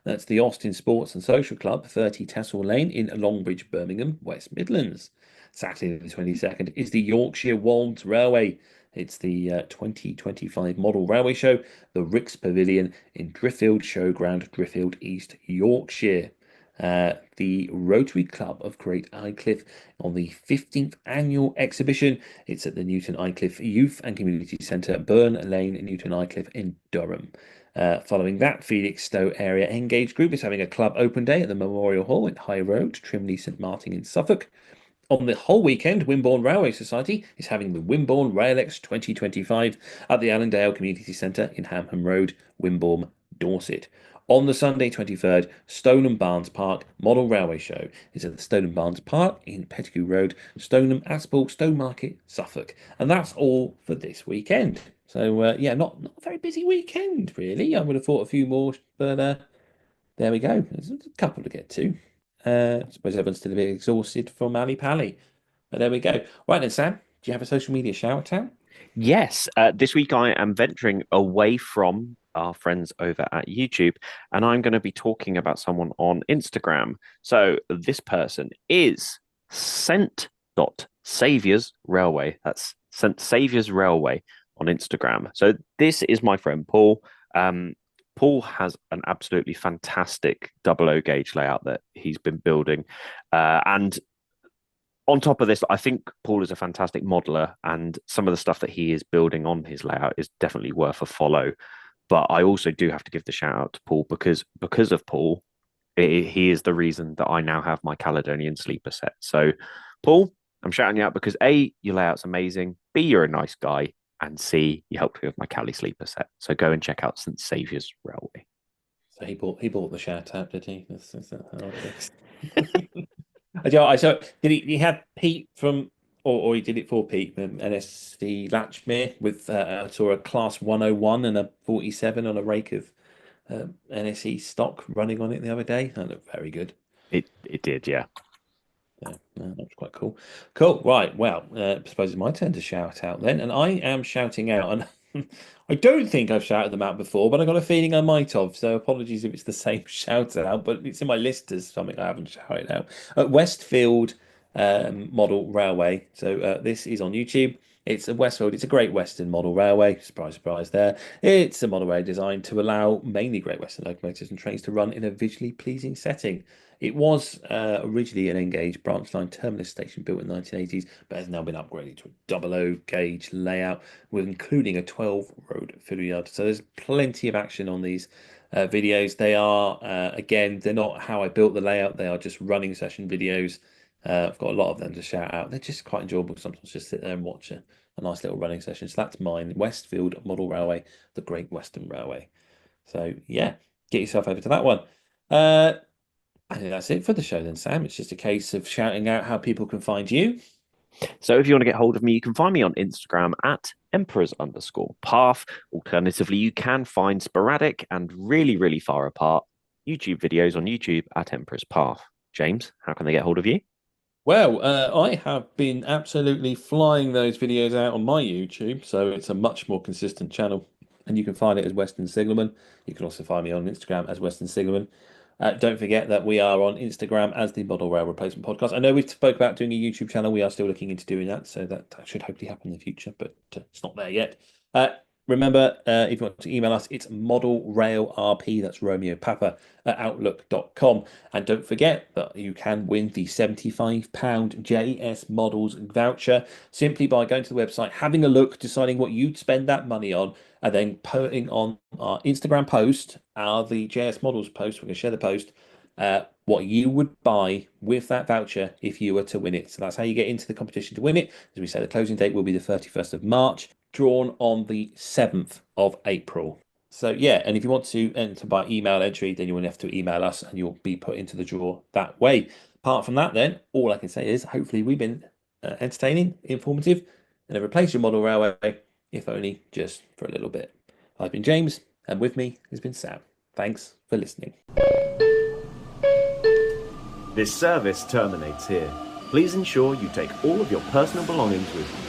That's the Austin Sports and Social Club, 30 Tassel Lane in Longbridge, Birmingham, West Midlands. Saturday the 22nd is the Yorkshire Wolds Railway. It's the 2025 Model Railway Show, the Ricks Pavilion in Driffield Showground, Driffield, East Yorkshire. The Rotary Club of Great Aycliffe on the 15th annual exhibition. It's at the Newton Aycliffe Youth and Community Centre, Burn Lane, Newton Aycliffe in Durham. Following that, Felixstowe Area Engage Group is having a club open day at the Memorial Hall at High Road, Trimley St Martin in Suffolk. On the whole weekend, Wimborne Railway Society is having the Wimborne Rail-X 2025 at the Allendale Community Centre in Hamham Road, Wimborne, Dorset. On the Sunday 23rd, Stoneham Barns Park Model Railway Show is at the Stoneham Barns Park in Pettigrew Road, Stoneham, Aspel, Stowmarket, Suffolk. And that's all for this weekend. So, yeah, not a very busy weekend, really. I would have thought a few more, but there we go. There's a couple to get to. I suppose everyone's still a bit exhausted from Ali Pally. But there we go. Right then, Sam, do you have a social media shout out? Yes, this week I am venturing away from our friends over at YouTube, and I'm going to be talking about someone on Instagram. So this person is Saviours Railway. That's Saviours Railway on Instagram. So this is my friend Paul. Paul has an absolutely fantastic 00 gauge layout that he's been building. And on top of this, I think Paul is a fantastic modeler, and some of the stuff that he is building on his layout is definitely worth a follow. But I also do have to give the shout out to Paul because of Paul, he is the reason that I now have my Caledonian sleeper set. So, Paul, I'm shouting you out because A, your layout's amazing, B, you're a nice guy, and C, you helped me with my Cali sleeper set. So go and check out St Saviour's Railway. So he bought the shout out, did he? That's how it is. So did he had Pete from, or he did it for Pete from NSC Latchmere with I saw a class 101 and a 47 on a rake of NSE stock running on it the other day. That looked very good. It did, yeah. Yeah, that was quite cool. Cool. Right. Well, I suppose it's my turn to shout out then. And I am shouting out. And I don't think I've shouted them out before, but I got a feeling I might have. So apologies if it's the same shout out, but it's in my list as something I haven't shouted out. Westfield Model Railway. So this is on YouTube. It's a Westfield. It's a Great Western model railway. Surprise, surprise there. It's a model railway designed to allow mainly Great Western locomotives and trains to run in a visually pleasing setting. It was originally an N-gauge branch line terminus station built in the 1980s, but has now been upgraded to a 00 gauge layout, with including a 12-road fiddle yard. So there's plenty of action on these videos. They are, again, they're not how I built the layout. They are just running session videos. I've got a lot of them to shout out. They're just quite enjoyable. Sometimes just sit there and watch a nice little running session. So that's mine, Westfield Model Railway, the Great Western Railway. So yeah, get yourself over to that one. I think that's it for the show then, Sam. It's just a case of shouting out how people can find you. So if you want to get hold of me, you can find me on Instagram at emperors_path. Alternatively, you can find sporadic and really, really far apart YouTube videos on YouTube at Emperor's Path. James, how can they get hold of you? Well, I have been absolutely flying those videos out on my YouTube, so it's a much more consistent channel. And you can find it as Western Signalman. You can also find me on Instagram as Western Signalman. Don't forget that we are on Instagram as the Model Rail Replacement Podcast. I know we spoke about doing a YouTube channel. We are still looking into doing that, so that should hopefully happen in the future, but it's not there yet. Remember, if you want to email us, it's Model Rail RP, that's Romeo Papa, at outlook.com. And don't forget that you can win the £75 JS Models voucher simply by going to the website, having a look, deciding what you'd spend that money on, and then putting on our Instagram post, the JS Models post, we're going to share the post, what you would buy with that voucher if you were to win it. So that's how you get into the competition to win it. As we say, the closing date will be the 31st of March, drawn on the 7th of April. So yeah, and if you want to enter by email entry, then you will have to email us and you'll be put into the draw that way. Apart from that, then, all I can say is hopefully we've been entertaining, informative, and have replaced your model railway, if only just for a little bit. I've been James, and with me has been Sam. Thanks for listening. This service terminates here. Please ensure you take all of your personal belongings with you.